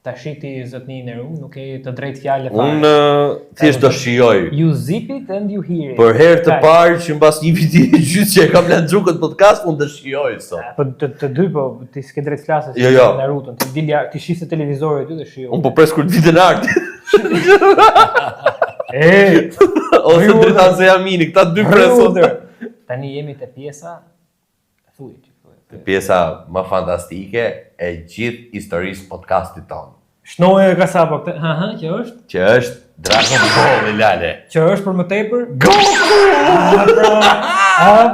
Tashi ti zotni Neru nuk e të drejtë fjalë fare. Unë thjesht do shijoj. You zip it and you hear it. Për herë të parë që mbas një viti e gjysmë që e kam lënë xhukët podcast, unë do shijoj sot. Po të dy po ti s'ke drejtë flasësh Jo. Naruto. Ti dil ti shihse televizorin ty dhe shijoj. Unë po pres kur të vitë në art. Ose drejtan se jam mini, këta dy presot. Tani jemi te pjesa thuaj. Pjesa më fantastike e gjithë historisë podcastit tonë. Shnoje ka sa po këtë, që është? Që është Dragon Ball Lale. Që është për më tepër? Goku!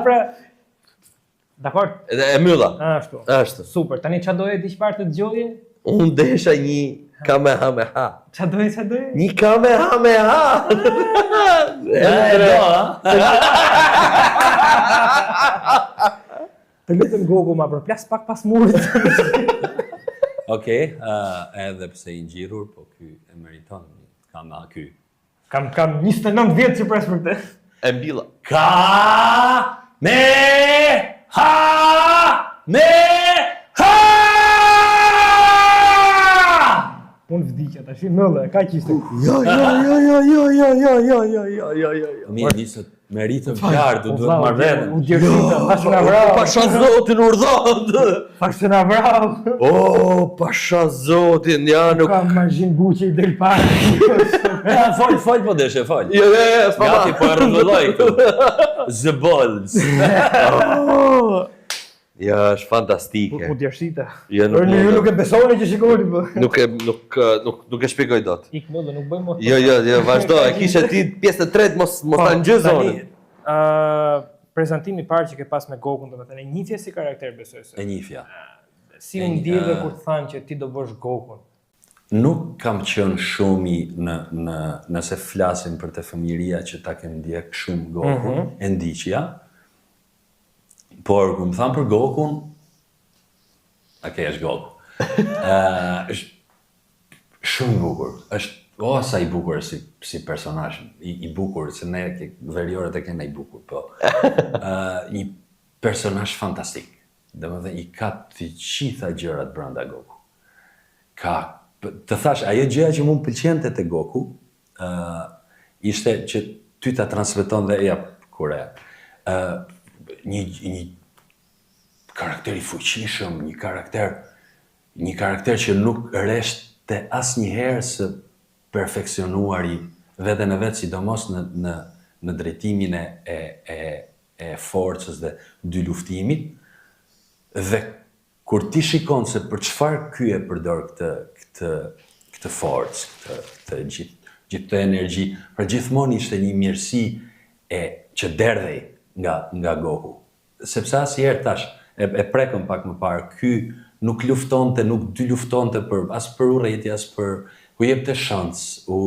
Pra. Dakor? E mylla. Ashtu. Ashtu. Super. Tani ç'a doje diç parë të dëgjoje? Unë desha një Kamehameha. Ç'a doje? Një Kamehameha. Të lutem Goku ma përplas pak pas murit. Okej, edhe pse i ngjirur, po ky e meriton. Ky. Kam 29 vjet që pres për këtë. E mbilla. Unë vdikja tash nëlle, kaq ishte. Jo. Mirë, nisët meritën fjalë, du duhet marrë. U djerita, pasha vrau. Pasha zotin urdhot. Pasha vrau. Oh, pasha zotin, ja nuk Kam marrëzhin buqe i del parë. Fol po deshe, fol. Jo, s'pa. Gati po e rrëvëlloj këtu. The Balls. Ja, është fantastike. U djershita. Ja, Ju nuk e besoni që shikoni po. Nuk e shpjegoj dot. Ik mëllë, nuk bëjmë. Jo, vazhdo. E kishe ti pjesën e tretë mos ta ngjëzoni. Prezantimi i parë që ke pas me Gokun, domethënë njifje si karakter besoj se. E njifja. Si u ndjeve kur të thanë që ti do bësh Gokun? Nuk kam qenë shumë nëse flasim për të fëmijëria që ta kem ndjek shumë Gokun, e ndiqja. Por, kur më thamë për Gokun, është Goku. është shumë bukur. Është sa i bukur si personazh, i bukur, se ne veriorët e kena i bukur, po. Një personazh fantastik. Domethënë i ka të gjitha gjërat brenda Goku. Të thash, ajo gjëja që mua pëlqente te Goku, ishte që ty ta transmeton dhe kure. Një karakter i fuqishëm, një karakter që nuk reshte asnjëherë së perfeksionuari veten e vet, sidomos në drejtimin e forcës dhe dy luftimit. Dhe kur ti shikon se për çfarë ky e përdor këtë forcë, këtë gjithë të energji, për gjithmonë ishte një mirësi që derdhej nga Goku. Sepse asnjëherë tash e prekëm pak më parë, ky nuk luftonte, nuk dy luftonte as për urrëti, as për u jepte shans, u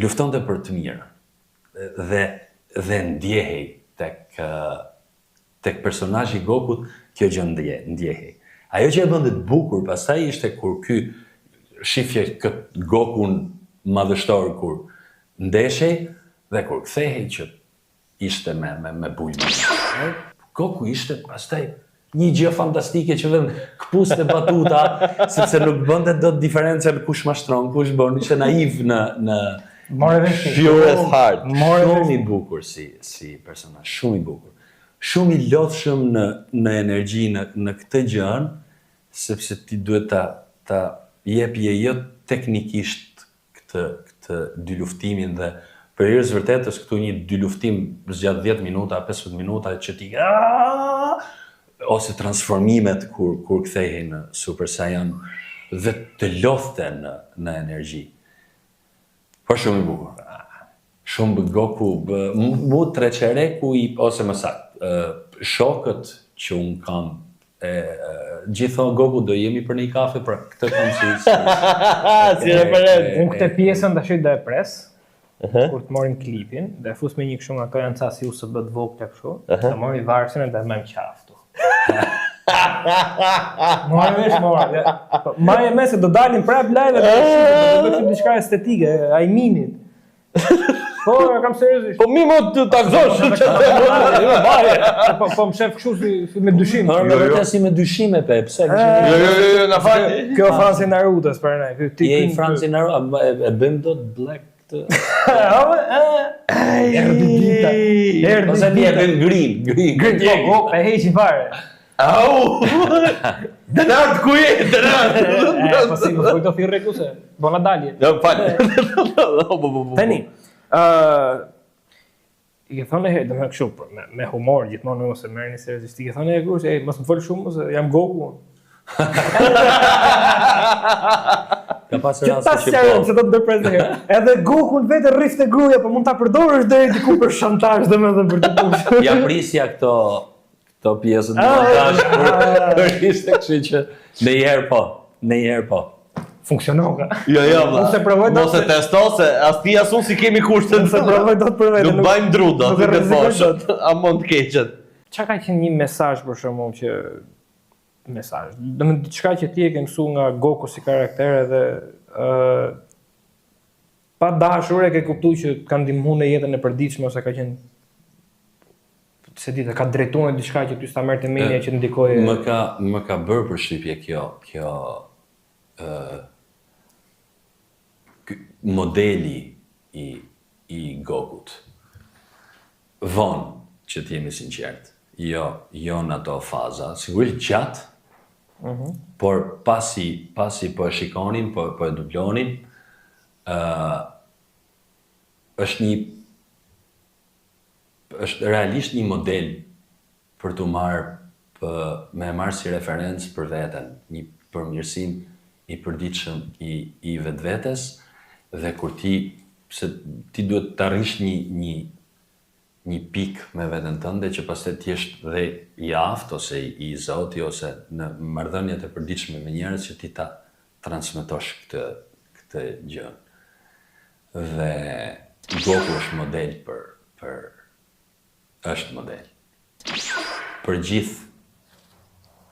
luftonte për të mirë. Dhe ndjehej tek personazhi i Gokut, kjo gjë ndjehej. Ajo që e bënte të bukur pastaj ishte kur ky shifje këtë Gokun madhështor kur ndeshej dhe kur kthehej që ishte me bujmë. Goku ishte pastaj një gjë fantastike që vend këpuste batuta, sepse nuk bënte dot diferencën kush mashtron, kush bën, ishte naiv në More vesh. Pure as heart. Shumë i bukur si personazh, shumë i bukur. Shumë i lodhshëm në energji në këtë gjën, sepse ti duhet ta jepje jo teknikisht këtë dy luftimin dhe për hirës vërtetës këtu një dy luftim zgjat 10 minuta, 15 minuta që ti ose transformimet kur kthehej në Super Saiyan dhe të lodhte në energji. Po shumë i bukur. Shumë Goku, mu treqereku ose më saktë, shokët që unë kam, gjithon Goku do jemi për një kafe, për këtë kam Si referent. Unë këtë pjesën tash do e pres. Kur të morim klipin, dhe fus me një kështu nga ato janë ca si USB të vogla kështu, të mori varsën dhe më qaftu. Morë vesh, morë. Marrë me se do dalin prap live dhe do bëjmë diçka estetike, Ajminit. Po, kam seriozisht. Po mi mo të takzosh që Po më shef kështu si me dyshim. Me vërtet si me dyshime pse? Jo, na fal. Kjo Franci Narutos për ne. Je i Franci Naruto, e bëjmë dot black të... Erdi dita. Ose ti e bën green. Po, e heqi fare. Au! Dënat ku je? Dënat! Po si, më kujto thirrë kuse. Bona dalje. Jo, fal. Tani, i ke thonë herë, domethënë kështu, me humor gjithmonë ose merrni seriozisht. I ke thonë herë kush, mos më fol shumë ose jam Goku. Ka pasur Ta raste që sqaroj po. se do të bëj prezë. Edhe Gokun vetë rrifte gruaja, po mund ta përdorësh deri diku për shantazh domethënë për të pushur. Ja prisja këto pjesët në montazh për ishte kështu që ndonjëherë po. Funksionon ka. Jo, vlla. Mos e provoj dot. Mos e testo se as ti as unë si kemi kushtet. Se provoj dot për veten. Nuk bajmë dru dot, nuk e nuk e rrezikoj poshët. A mund të keqet. Çka ka qenë një mesazh për shkakun që mesazh. Domethënë diçka që ti e ke mësuar nga Goku si karakter edhe pa dashur e ke kuptuar që ka ndihmuar në jetën e përditshme ose ka qenë se di, ka drejtuar diçka që ty s'ta merrte mendja që ndikoi. Më ka bërë përshtypje kjo modeli i Gokut. Vonë, që t'jemi sinqert. Jo në ato faza, sigurisht gjatë, por pasi po e shikonin, po e dublonin, është realisht një model për të me marrë si referencë për veten, një përmirësim i përditshëm i vetvetes, dhe kur ti duhet të arrish një pikë me veten tënde që pastaj ti je dhe i aftë ose i zoti ose në marrëdhëniet e përditshme me njerëz që ti ta transmetosh këtë gjë. Dhe Goku është model është model për gjithë.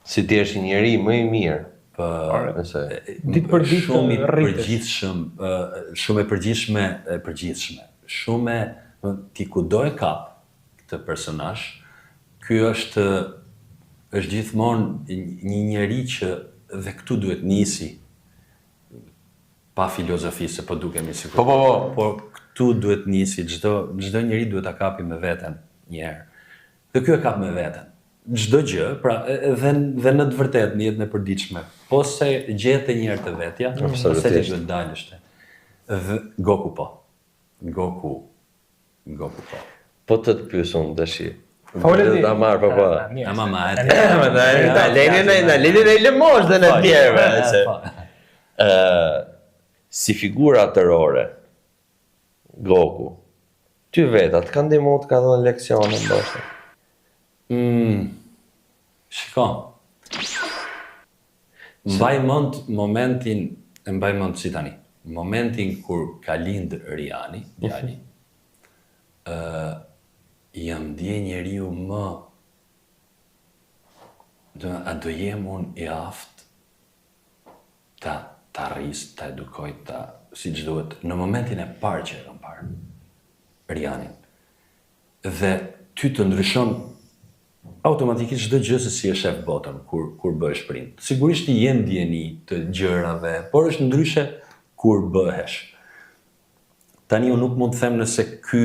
Si ti je njeri më i mirë. Ditë për ditë shumë i rritesh. shumë e përgjithshme. Shumë ti kudo e kap këtë personazh, ky është gjithmonë një njeri që dhe këtu duhet nisi pa filozofi se po dukemi sikur. Po. Por këtu duhet nisi çdo njeri duhet ta kapi me veten një herë. Dhe ky e kap me veten. Çdo gjë, pra dhe në të vërtetë në jetën e përditshme, po se gjete një herë të vetja, ose ti duhet dalësh. Goku po. Goku po. Po të pyes unë dashi. Fole ti. Ta marr po. Ama ma e Na lini në lëmosh dhe në tjerëve. Si figura atërore, Goku, ty vetat kanë ndihmuar të ka dhënë leksione ndoshta. Shiko. Mbaj mend si tani. Momentin kur ka lind Riani, djali. Jam ndje njeriu më do jem unë i aft ta rris, ta edukoj, si që duhet, në momentin e parë që e kam parë Rianin. Dhe ty të ndryshon automatikisht çdo gjë se si e shef botën kur bëhesh prind. Sigurisht i jem ndjeni të gjërave, por është ndryshe kur bëhesh. Tani unë nuk mund të them nëse ky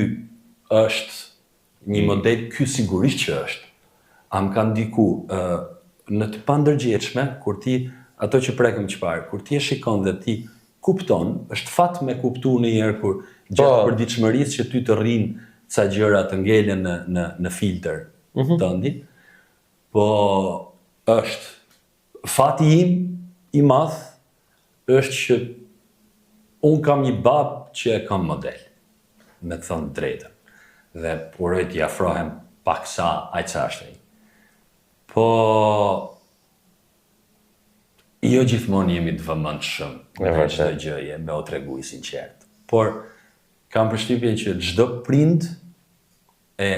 është një model, ky sigurisht që është. A më ka ndiku në të pandërgjeshme, kur ti ato që prekëm çfarë, kur ti e shikon dhe ti kupton, është fat me kuptu në njerë kur gjatë përditshmërisë që ty të rrin ca gjëra të ngelen në filter tëndi, po është fati im i madh është që unë kam një babë që e kam model, me të thënë drejtën, dhe uroj t'i afrohem paksa aq sa është ai. Po jo gjithmonë jemi të vëmendshëm në çdo gjë, me u tregu i sinqert. Por kam përshtypjen që çdo prind e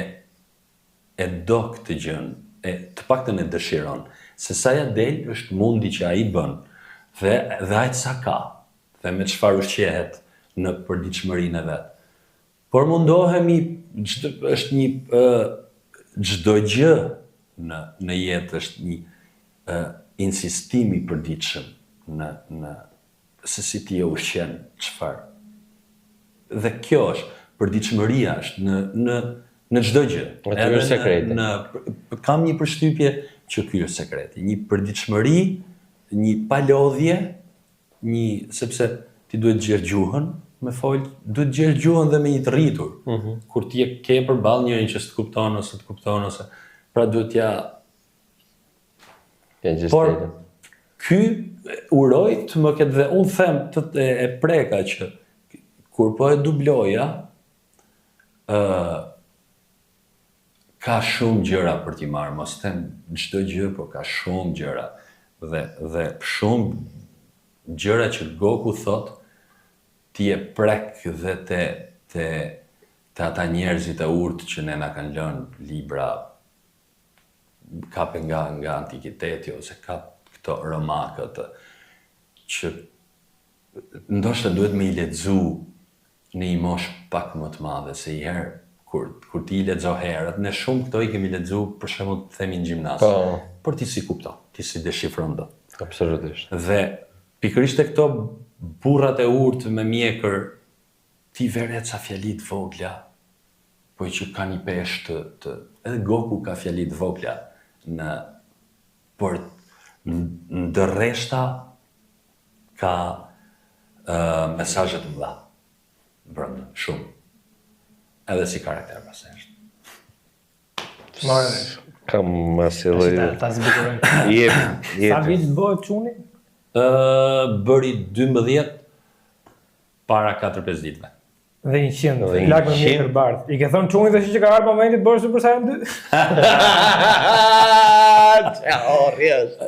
do këtë gjën të paktën e dëshiron, se sa ja del është mundi që ai bën, dhe ai sa ka, dhe me çfarë ushqehet në përditshmërinë e vet. Por mundohemi, është një çdo gjë në jetë është një insistim i përditshëm në se si ti e ushqen çfarë. Dhe kjo është përditshmëria është në çdo gjë. Aty është sekreti. Kam një përshtypje që ky është sekreti, një përditshmëri, një palodhje, sepse ti duhet të gjerë gjuhën, me fol, duhet të gjerë gjuhën dhe me një të rritur. Kur ti ke përballë njërin që s'të kupton ose të kupton ose pra duhet ja. Por ky uroj të më ketë dhe unë them e preka që kur po e dubloja ka shumë gjëra për t'i marrë, mos them çdo gjë, por ka shumë gjëra dhe shumë gjëra që Goku thot ti e prek dhe te ata njerëzit e urtë që ne na kanë lënë libra kape nga antikiteti ose kap këto romakët që ndoshta duhet me I lexu në një moshë pak më të madhe se I herë kur ti I lexo herët, ne shumë këto I kemi lexu për shembull themi në gjimnaz. Por ti si kupton, ti si deshifron do. Absolutisht. Dhe pikërisht e këto burrat e urtë me mjekër, ti veret sa fjali të vogla, po që ka një peshë edhe Goku ka fjali të vogla por në dërreshta ka mesazhe të mëdha brenda, shumë. Edhe si karakter pastaj është. Kam asillë. Ta zbukurojmë. Sa vit bëhet çuni? Bëri 12 para 4-5 ditëve. Dhe 100, lak me mjetër bardh. I ke thonë çuni tash që ka ardhur momenti të bësh Super Saiyan 2?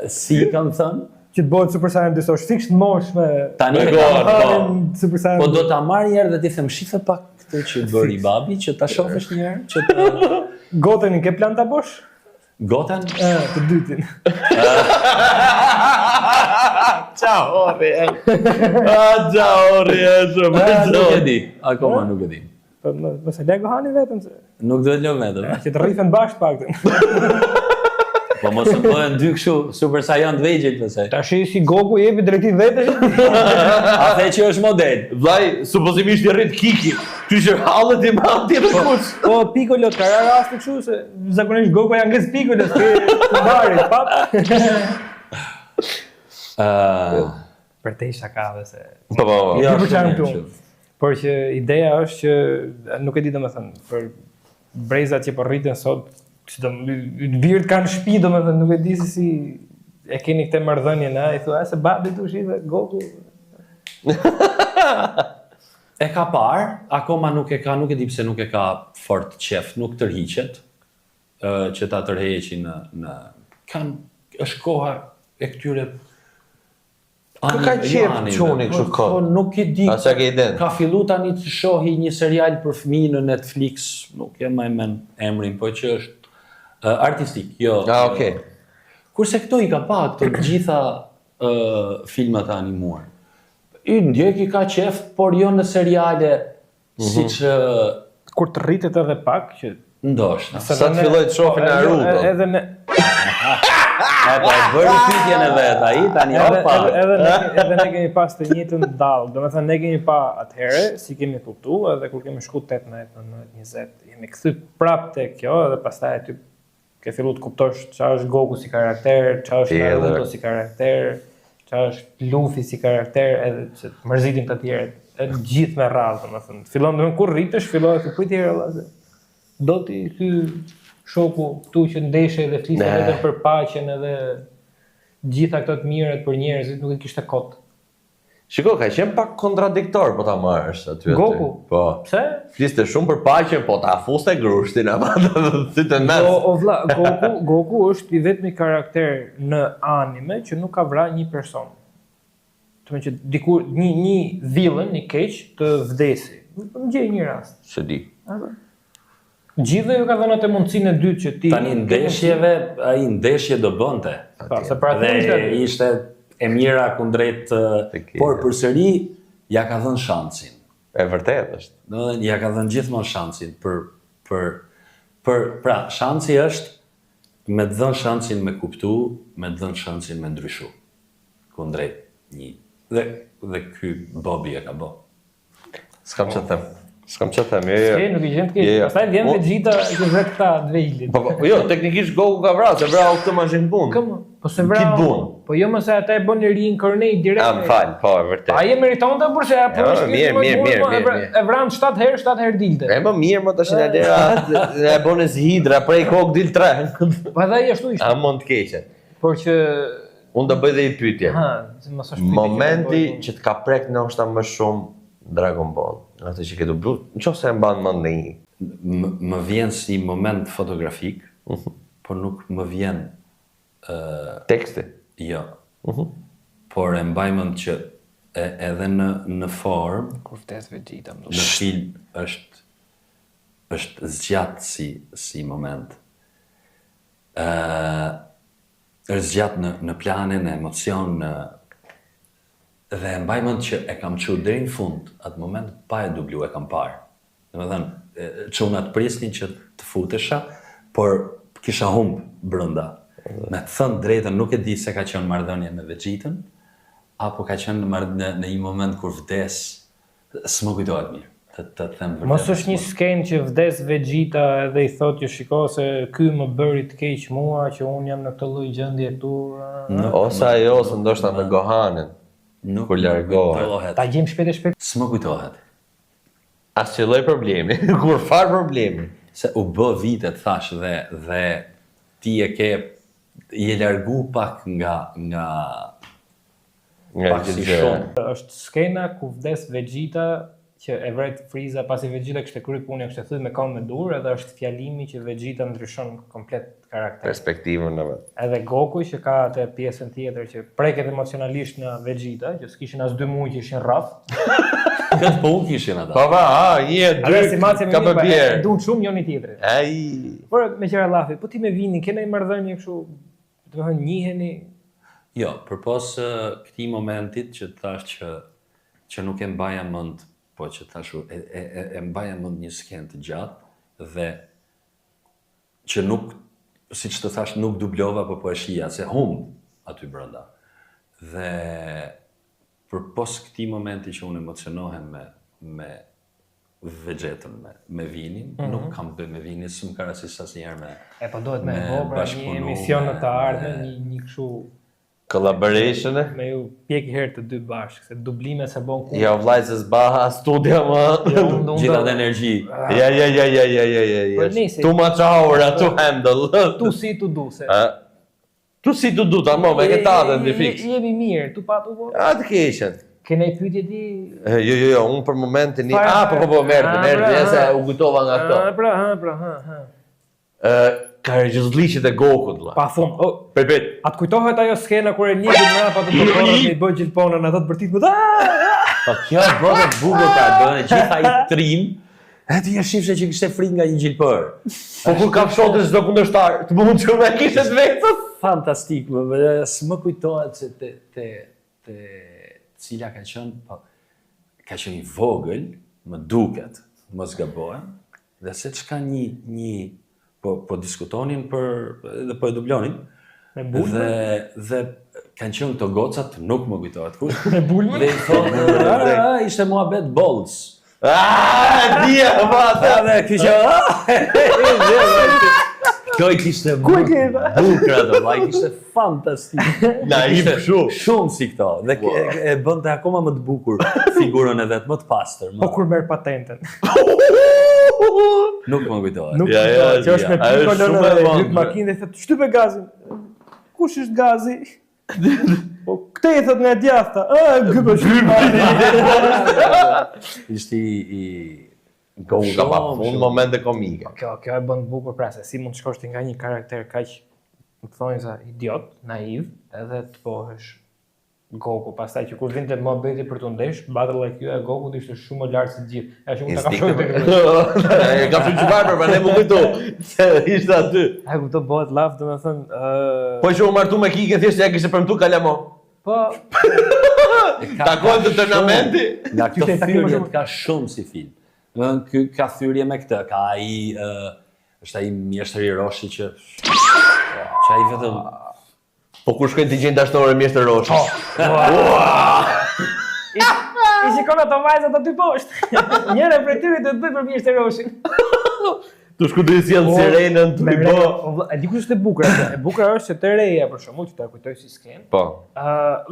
Si kam thënë? Që të bëhet Super Saiyan 2, është fiks në mosh me Tani Super Saiyan 2. Po do ta marr një herë dhe ti them shife pak këtë që bëri babi, që ta shohësh një herë, që të Gotën I ke plan ta bosh? Goten? Të dytin. Ciao, Riel. Ciao, Riel. Nuk e di, akoma nuk e di. Mos e lego hani vetëm se. Nuk do të lë vetëm. Që të rrifen bashkë paktën. Po mos të bëhen dy kështu Super Saiyan të vegjël pëse. Tash si Goku jepi drejtim vetes. A the që është model. Vllai, suppozimisht I rrit Kiki. Ty që hallet I mban ti të kush. Po Piccolo ka raste kështu se zakonisht Goku ja ngjes Piccolo të mbarit, pap. Për te shakave se. Po. Ja, Për çfarë shumë këtu? Por që ideja është që nuk e di domethënë për brezat që po rriten sot, që virt kanë shtëpi domethënë nuk e di se si e keni këtë marrëdhënie na, I thua se babi dush I dhe Goku. E ka parë, akoma nuk e e di pse nuk e ka fort qef, nuk tërhiqet, që ta tërheqi në është koha e këtyre Ka qef çuni kështu kohë. Po nuk e di. Asa ke iden. Ka fillu tani të shohi një serial për fëmijë në Netflix, nuk e më mend emrin, po që është artistik, jo. Okay. Kurse këto I ka pa këto gjitha filmat animuar. I ndjek I ka qef, por jo në seriale siç Kur të rritet edhe pak që ndoshta. Sa të filloj të shohin Naruto. Edhe ne Apo bëri pyetjen e vet ai tani opa. Edhe ne kemi pas të njëjtën dallë. Domethënë ne kemi pa atëherë, si kemi kuptuar, edhe kur kemi shku 18, 19, 20, jemi kthy prapë te kjo edhe pastaj aty ke filluar të kuptosh çfarë është Goku si karakter, çfarë është Naruto si karakter, çfarë është Luffy si karakter, edhe që mërzitin të tjerët, edhe gjithë me radhë, domethënë. Fillon domethënë kur rritesh, fillon të pritje vëllazë. Do ti ky shoku këtu që ndeshe dhe flisë vetëm për paqen edhe gjitha këto të mirët për njerëzit nuk e kishte kot. Shiko, ka qenë pak kontradiktor po ta marrësh aty. Goku? Po. Pse? Fliste shumë për paqen, po ta fuste grushtin apo si të mes. O vlla, Goku është I vetmi karakter në anime që nuk ka vrarë një person. Do të thotë që dikur një villain I keq të vdesi. Më gjej një rast. Se di. Gjithë ju ka dhënë atë mundësinë e dytë që ti... Tani ndeshjeve, ai ndeshje do bënte. Se pra Dhe ishte e mira kundrejt, por përsëri ja ka dhënë shansin. E vërtet është. Domethënë ja ka dhënë gjithmonë shansin pra shansi është me të dhënë shansin me kuptu, me të dhënë shansin me ndryshu. Kundrejt një. Dhe ky Bobby e ka bë. S'kam që them. S'kam që them, nuk i gjen të keq. Pastaj vjen Vegeta që vret këta dvejlit. Jo, teknikisht Goku ka vrarë, se vrau këtë mashin punë. Po se vrau. Po jo më se ata e bën reincarnate direkt. Më fal, po e vërtet. Ai e meritonte por se apo mirë. E vran 7 herë dilte. E më mirë më tash na dera e bën si hidra, prej kokë dil 3. Po edhe ai ashtu ishte. A mund të keqe. Por që unë do bëj dhe i pyetje. Mos është pyetje. Momenti që të ka prek ndoshta më shumë Dragon Ball, atë që ke dublu, nëse e mban mend ndonjë. Më vjen si moment fotografik, por nuk më vjen teksti. Jo. Por e mbaj mend që edhe në formë kur vdes Vegeta më në film është zgjat si moment. Është zgjat në planin e emocion dhe e mbaj mend që e kam çu deri në fund, atë moment pa e dublu e kam parë. Domethënë çunat prisnin që të futesha, por kisha humb brenda. Me të thënë drejtën nuk e di se ka qenë marrëdhënie me Vegetën, apo ka qenë në një moment kur vdes, s'më kujtohet mirë. Të them vërtet. Mos është një skenë që vdes Vegeta dhe i thotë që shiko se ky më bëri të keq mua, që unë jam në këtë lloj gjendje këtu. Ose ajo ose ndoshta me Gohanin. Nuk kur largohet. Ta gjejmë shpejt e shpejt. S'më kujtohet. Asnjë lloj problemi, kur far problemi. Se u bë vitet thash dhe ti je largu pak nga pak si shumë. Është skena ku vdes Vegeta që e vret Frieza pasi Vegeta kishte kryer punën, kishte thënë me këmbë me dur, edhe është fjalimi që Vegeta ndryshon komplet karakter. Perspektivën e vet. Edhe Goku që ka atë pjesën tjetër që preket emocionalisht nga Vegeta, që s'kishin as 2 muaj që ishin rraf. Këtë po unë kishin ata. Po një, dy, ka për bjerë. Dunë shumë njëri tjetrit. Por me qëra llafit, po ti me vini, kena i marrëdhënie kështu, do të thënë njiheni. Jo, përpos këtij momentit që thash që nuk e mbaja mend, po që thash e mbaja mend një skenë të gjatë dhe që nuk, siç të thash, nuk dublova, po e shija se humb aty brenda. Dhe përpos këtij momenti që unë emocionohem me Vegetën, me Vinin, nuk kam bëj me Vinin, s'm ka rastis asnjëherë me. Po dohet me vobra një emision në të ardhmen, një kështu collaboration me ju pjek herë të dy bashkë, se dublime se bon ku. Jo vllajse s'baha studia më. Gjitha të energji. Ja. Too much hour to handle. Tu si tu du se. Tu si tu du, tamo me këta dhe fix. Jemi mirë, tu patu po. Të keqen. Kena i pyetje ti? Jo, unë për momentin po merdi, se u kujtova nga këto. Ka regjizliqit e Gokut, la. Pa thumë, Pepet. Atë kujtohet ajo skena kur e njëgjën mrapa të doktorët me i bëjë gjilponën atë të bërtit më Pa kjo e bëtë bukur ka bënë, gjitha i trim, e ti e shifshe që kishte frik nga një gjilpër. Po kur kam shote çdo kundërshtar, të mund që me kishte të vetës. Fantastik, s'më kujtohet se te cila ka qenë i vogël, më duket, mos gabohem, dhe se çka një po diskutonin dhe po e dublonin. Me bulme? Dhe kanë qenë të gocat, nuk më kujtohet kush. Me bulme? Dhe i thonë, ishte muhabet Bolls. Dia, vata! Dhe kjo Kjo i kishte bukur ato, i kishte fantastik. Naiv shumë si këto. Dhe e bënte akoma më të bukur figurën e vet, më të pastër. Po kur merr patentën. Nuk më kujtohet. Nuk kujtohet, që është me pikolon e lyp makinë dhe thotë, shtype gazin. Kush është gazi? Po këtë i thot nga djathta. Gëbë Ishte i Goku ka pa fund momente komike. Kjo e bën bukur pra se si mund të shkosh ti nga një karakter kaq, më thonë sa idiot, naiv, edhe të pohesh Goku, pastaj që kur vinte mohabeti për të ndesh, Battle IQ e Gokut ishte shumë më lart se gjithë. Ashtu mund ta kafshoj tek. E ka fillë çfarë, për ne më kujto. Se ishte aty. Ai kupto bëhet laf, domethënë, Po që u martu me Kike thjesht ja kishte premtu kalamo. po Takon të turnamenti. Nga këto thyrje ka shumë si film. Ky ka thyrje me këtë, ka ai është ai mjeshtri Roshi që ai vetëm Po kur shkojnë të gjejnë dashnore mjeshtër Roshi. I shikon ato vajzat aty poshtë. Njëra prej tyre do të bëj për mjeshtër Roshin. Tu shku të sjell sirenën tu i bë. A di kush është e bukur atë? E bukur është që të reja për shkakun që ta kujtoj si skenë. Po.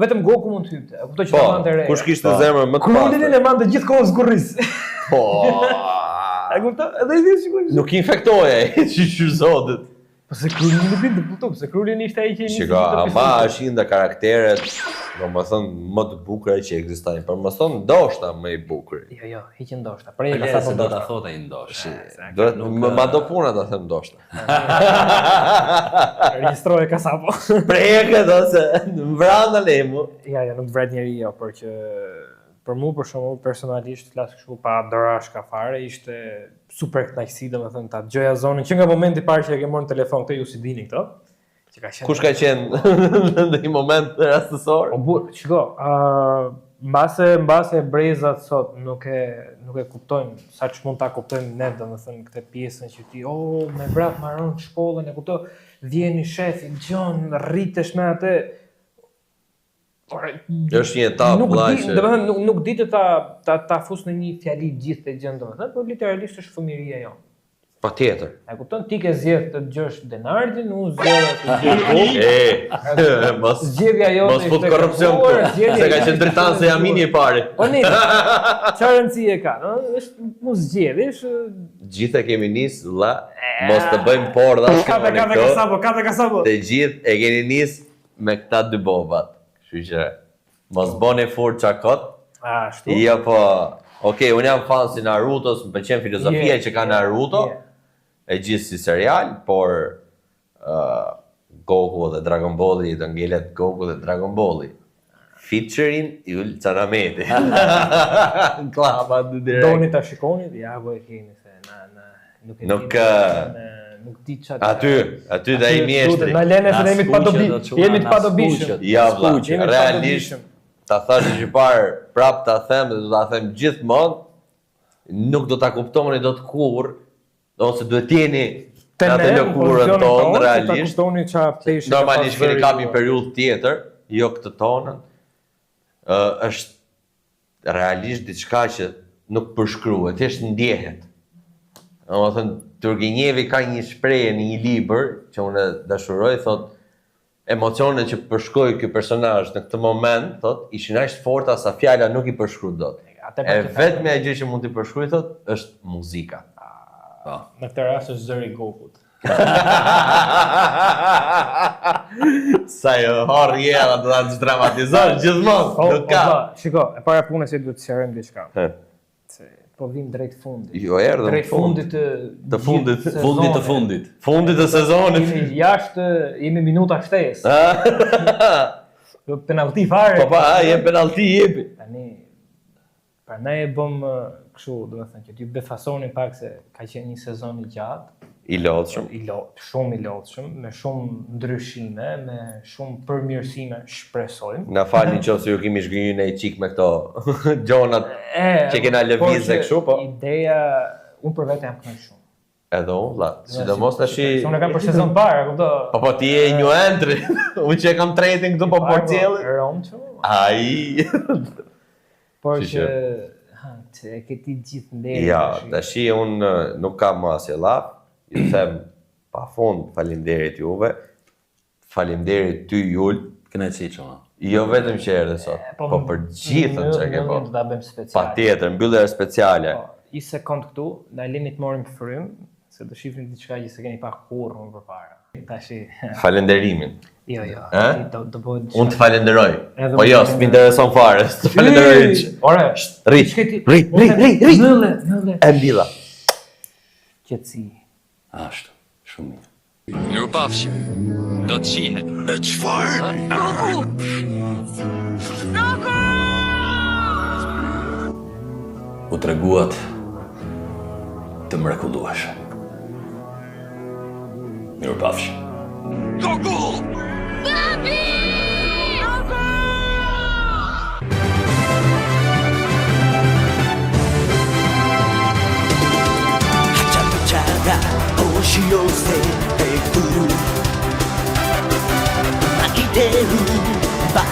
Vetëm Goku mund të hyjte. E kuptoj që ta mande reja. Kush kishte zemrën më të Krudin e mande gjithkohë zgurris. Po. E kuptoj? Edhe i di sigurisht. Nuk infektoje, që zotit. Po se Krudin nuk binte putu, se Krudin ishte ai që nisi. Shiko, ama është një nga karakteret, domethënë më të bukura që ekzistojnë, por mos thon ndoshta më i bukur. Jo, hiq ndoshta. Pra e sa po do ta thotë ai ndoshta. Duhet ma do puna ta them ndoshta. Regjistroje kasapo. Preket ose vranda lemu. Ja, nuk vret njeri jo, por që për mua për shembull personalisht flas kështu pa dorashka fare, ishte super kënaqësi domethënë ta dëgjoja zonën që nga momenti i parë që e ke marrë në telefon këtë ju si dini këto. Që ka qenë. Kush ka qenë në një moment rastësor? O burr, shiko, mbase brezat sot nuk e kuptojnë sa ç'mund ta kuptojmë ne domethënë këtë pjesën që ti me vrap marron shkollën e kuptoj, vjen i shefi, gjon, rritesh me atë. Është një etapë vllajë. Domethënë nuk di të ta fus në një fjali gjithë të gjën domethënë, por literalisht është fëmijëria jonë. Patjetër. E kupton ti ke zgjedh të dëgjosh Denardin, unë zgjedh të dëgjoj. Mos zgjedhja jote mos fut korrupsion këtu. Se ka qenë drejtan se Jamini i pari. Po ne. Çfarë rëndësie ka? Është mos zgjedhësh. Gjithë e kemi nis vlla, mos të bëjmë porda. Ka sapo. Të gjithë e keni nis me këta dy bobat. Kështu që mos bëni furt çakot. Ashtu. Jo po. Okej, unë jam fan si Narutos, më pëlqen filozofia që ka Naruto. E gjithë si serial, por Goku dhe Dragon Balli, do ngelet Goku dhe Dragon Balli. Featuring Yul Çanameti. Klapa dy direkt. Doni ta shikoni, ja po e keni se nuk di çfarë. Aty dhe ai mjeshtri. Na lënë se jemi të padobi, jemi të padobishëm. Ja vlla, realisht ta thash që parë prap ta them dhe do ta them gjithmonë, nuk do ta kuptoni dot kurrë. Ose duhet jeni në atë lëkurën tonë, realisht. Normalisht keni kapi një periudhë tjetër, jo këtë tonën. Është realisht diçka që nuk përshkruhet, thjesht ndjehet. Domethënë, Turgenevi ka një shprehje në një libër që unë dashuroj, thotë emocionet që përshkroi ky personazh në këtë moment, thotë, ishin aq të forta sa fjala nuk i përshkruaj dot. E vetmja gjë që mund t'i përshkruaj, thotë, është muzika. Në këtë rast është zëri i Gokut. Sa jo horr jera do ta dramatizon gjithmonë. Nuk ka. Shiko, e para punës që duhet të sqarojmë diçka. Se po vim drejt fundit. Jo, erdhëm drejt fundit të fundit. Fundit të sezonit. Jashtë jemi minuta shtesë. Penalti fare. Po jem penalti jepi. Tani prandaj e bëm kështu, domethënë që ti befasoni pak se ka qenë një sezon i gjatë, i lodhshëm, shumë i lodhshëm, me shumë ndryshime, me shumë përmirësime, shpresojmë. Na falni nëse ju kemi zgjënjur në çik me këto gjonat që kena lëvizë kështu, po. Ideja, unë për vetë jam kënaqur shumë. Edhe unë, vlla, sidomos tash. Unë kam për sezon parë, kupto. Po ti je një entry. Unë që kam trading këtu po portjell. Romço. Ai. Por që e këti gjithë ndërë. Ja, tash unë nuk kam asnjë llaf. Ju them pafund faleminderit juve. Faleminderit ty Jul. Kënaqësi çona. Jo vetëm që erdhe sot, po për gjithën që ke po. Do ta bëjmë speciale. Patjetër, mbyllje speciale. I sekond këtu, na lini të marrim frym, se do shihni diçka që s'e keni pa kurrë më përpara. Tashi. Falenderimin. Jo. Do bëhet. Unë të falenderoj. Po jo, s'më intereson fare. Të falenderoj. Ore, rri. Mëlle. E mbilla. Qetësi. Ashtu, shumë mirë. Mirupafshim. Do të shihet. E çfarë? u treguat të mrekullueshëm. Mirupafshim. Goku!押し寄せてくる泣いてる場合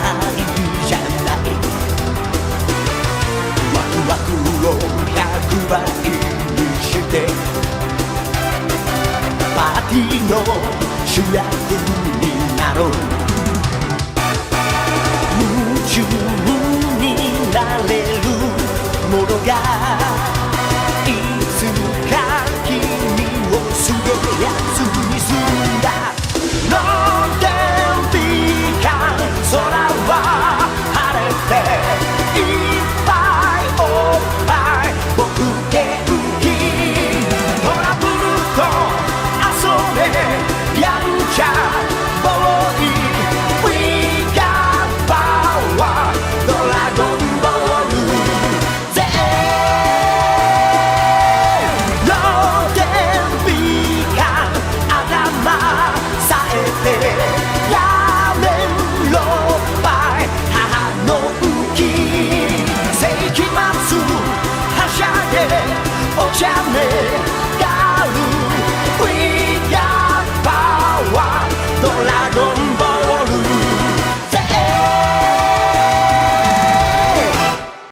じゃないワクワクを100倍にしてパーティーの主役になろう夢中になれるものがいつか君をすげえやつにするんだの天日間空は晴れていっぱいおっぱい僕元気トラブルと遊べやんちゃボーイ We got power ドラゴンボールお茶目ガール We got power ドラゴンボール